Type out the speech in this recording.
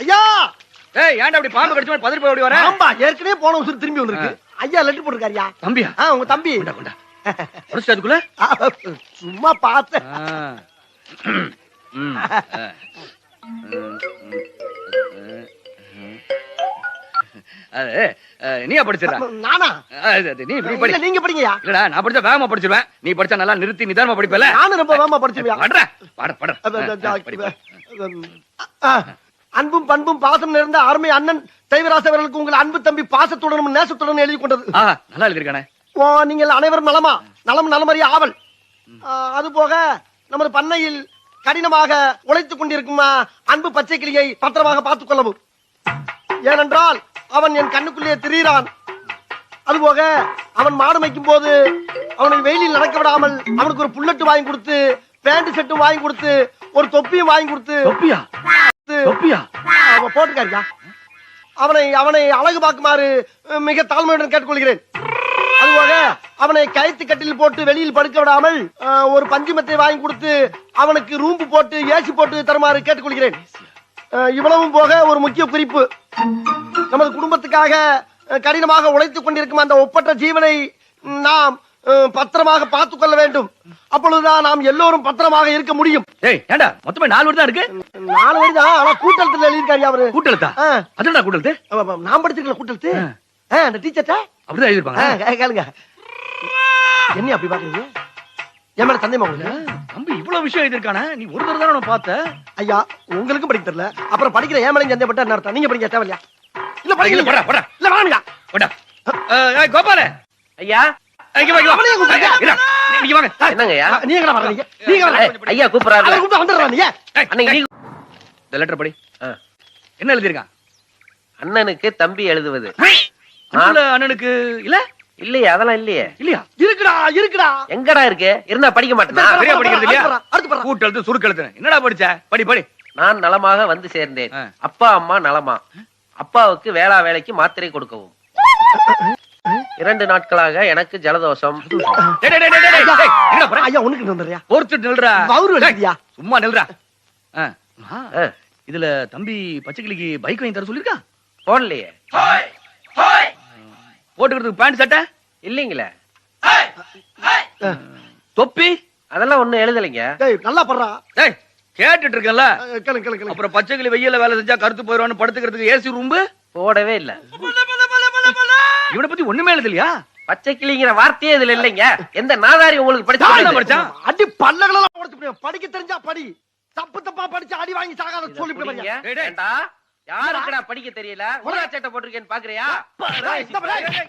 ஐயா ஏய் ஏன்டா அப்படி பாம்பு கடிச்ச மாதிரி பதறி போய் ஓடி வர? ஆம்பா ஏற்கனவே போன உசுறு திரும்பி வந்திருக்கு. ஐயா லெட்டர் போட்டுருக்காருயா. தம்பியா? உங்க தம்பி. கொண்டா கொண்டா. புடிச்சு அதுக்குள்ள? சும்மா பார்த்தேன். நீயா படிச்சிடற? நானா? நீ இப்படி படி. நீங்க படிங்கயா. இல்லடா நான் படிச்சா வேகமா படிச்சிருவேன். நீ படிச்சா நல்லா நிறுத்தி நிதானமா படிப்பல. நானும் ரொம்ப வேகமா படிச்சிருவேன். படுற பட பட. அன்பும் பண்பும் பாசம் நிறைந்த அருமை அண்ணன் தெய்வராச அவர்களுக்கு உங்கள் அன்பு தம்பி பாசத்துடனும் நேசத்துடனும் எழுதி கொண்டது. நல்லா எழுதிருக்கானே. நீங்கள் அனைவரும் நலமா? நலம் நலமறிய ஆவல். அது போக நமது பண்ணையில் கடினமாக உழைத்துக் கொண்டிருக்கும் அன்பு பச்சை கிளியை பத்திரமாக பார்த்துக் கொள்ளவும். ஏனென்றால் அவன் என் கண்ணுக்குள்ளே திரிகிறான். அதுபோக அவன் மாடு மேய்க்கும் போது அவனை வெயிலில் நடக்க விடாமல் அவனுக்கு ஒரு புல்லட்டு வாங்கி கொடுத்து, பேண்ட் செட்டும் வாங்கி கொடுத்து, ஒரு தொப்பியும் வாங்கி கொடுத்து. போட்டுக்காரியா அவனை அவனை அழகு பார்க்குமாறு மிக தாழ்மையுடன் கேட்டுக்கொள்கிறேன். அதுபோக அவனை கயிற்று கட்டில் போட்டு வெளியில் படுக்க விடாமல் ஒரு பஞ்சுமத்தை வாங்கி கொடுத்து அவனுக்கு ரூம்பு போட்டு ஏசி போட்டு தருமாறு கேட்டுக்கொள்கிறேன். இவ்வளவும் போக ஒரு முக்கிய குறிப்பு, நமது குடும்பத்துக்காக கடினமாக உழைத்துக் கொண்டிருக்கும் அந்த ஒப்பற்ற ஜீவனை நாம் பத்திரமாக பார்த்துக் கொள்ள வேண்டும். அப்பொழுதுதான் நாம் எல்லோரும் பத்திரமாக இருக்க முடியும். மொத்தமே 4 வரி தான் இருக்கு. 4 வரி தான். ஆனா கூட்டெழுத்துல எழுதிருக்காரு அவரு. கூட்டெழுத்தா? அதுடா கூட்டெழுத்து. நான் படிச்சிருக்கல கூட்டெழுத்து. அந்த டீச்சர்ட்ட அப்படிதான் எழுதிருப்பாங்க. கேளுங்க. என்ன அப்படி பாக்குறீங்க? என் மேல சந்தேகமா உங்களுக்கு? தம்பி இவ்வளவு விஷயம் எழுதிருக்கானே, நீ ஒரு தடவை தானே பார்த்த? ஐயா உங்களுக்கும் படிக்க தெரியல, அப்புறம் படிக்கிற ஏன் மேல சந்தேகப்பட்ட என்ன அர்த்தம்? நீங்க படிக்க தேவையா? இல்ல படிக்கல. போடா போடா. இல்ல வாங்கடா போடா. கோபால ஐயா இங்க வாங்க. நீங்க வாங்க. என்னங்கய்யா நீங்க வரீங்க? நீங்க ஐயா கூப்பிடுறாரு. அதை கூப்பிட்டு வந்துடுறானீங்க. அன்னைக்கு நீ இந்த லெட்டர் படி. என்ன எழுதிருக்கான்? அண்ணனுக்கு தம்பி எழுதுவது. அண்ணனுக்கு இல்ல இல்லையா? அதெல்லாம் இல்லையே. இல்லையா? இருக்குடா இருக்குடா. எங்கடா இருக்கு? இருந்தா படிக்க மாட்டேனா? சரியா படிக்கிறது இல்லையா? கூட்டெழுத்து சுருக்கெழுத்து என்னடா படிச்ச? படி படி. நான் நலமாக வந்து சேர்ந்தேன். அப்பா அம்மா நலமா? அப்பாவுக்கு வேளா வேலைக்கு மாத்திரை கொடுக்கவும். 2 நாட்களாக எனக்கு ஜலதோஷம். ஐயா உனக்கு வந்துறியா? ஒருத்தர் நில்றா. வவுறு வலிக்குதியா? சும்மா நில்றா. இதுல தம்பி பச்சைக்கிளிக்கு பைக் வாங்கி தர சொல்லிருக்கா? போடலையே. போட்டுக்கிறதுக்கு பேண்ட் சட்டை இல்லீங்களே. தொப்பி அதெல்லாம் ஒண்ணும் எழுதலைங்க. நல்லா பண்றா. கேட்டுட்டு இருக்கல. கேளு. அப்புறம் பச்சைக்கிளி வெயில்ல வேலை செஞ்சா கருத்து போயிடுவான்னு படுத்துக்கிறதுக்கு ஏசி ரூம்பு போடவே இல்ல. இவனை பத்தி ஒண்ணுமே எழுதலையா? பச்சை கிளிங்கிற வார்த்தையே இதுல இல்லைங்க. எந்த நாதாரி உங்களுக்கு படிச்சான்? அடி பல்லகளெல்லாம் உடைச்சு படிக்க தெரிஞ்சா படி. தப்பு தப்பா படிச்சு அடி வாங்கி சாகாத சொல்லி யாருக்குடா படிக்க தெரியல? ஊரா சேட்டை போட்டிருக்கேன்னு பாக்குறியா?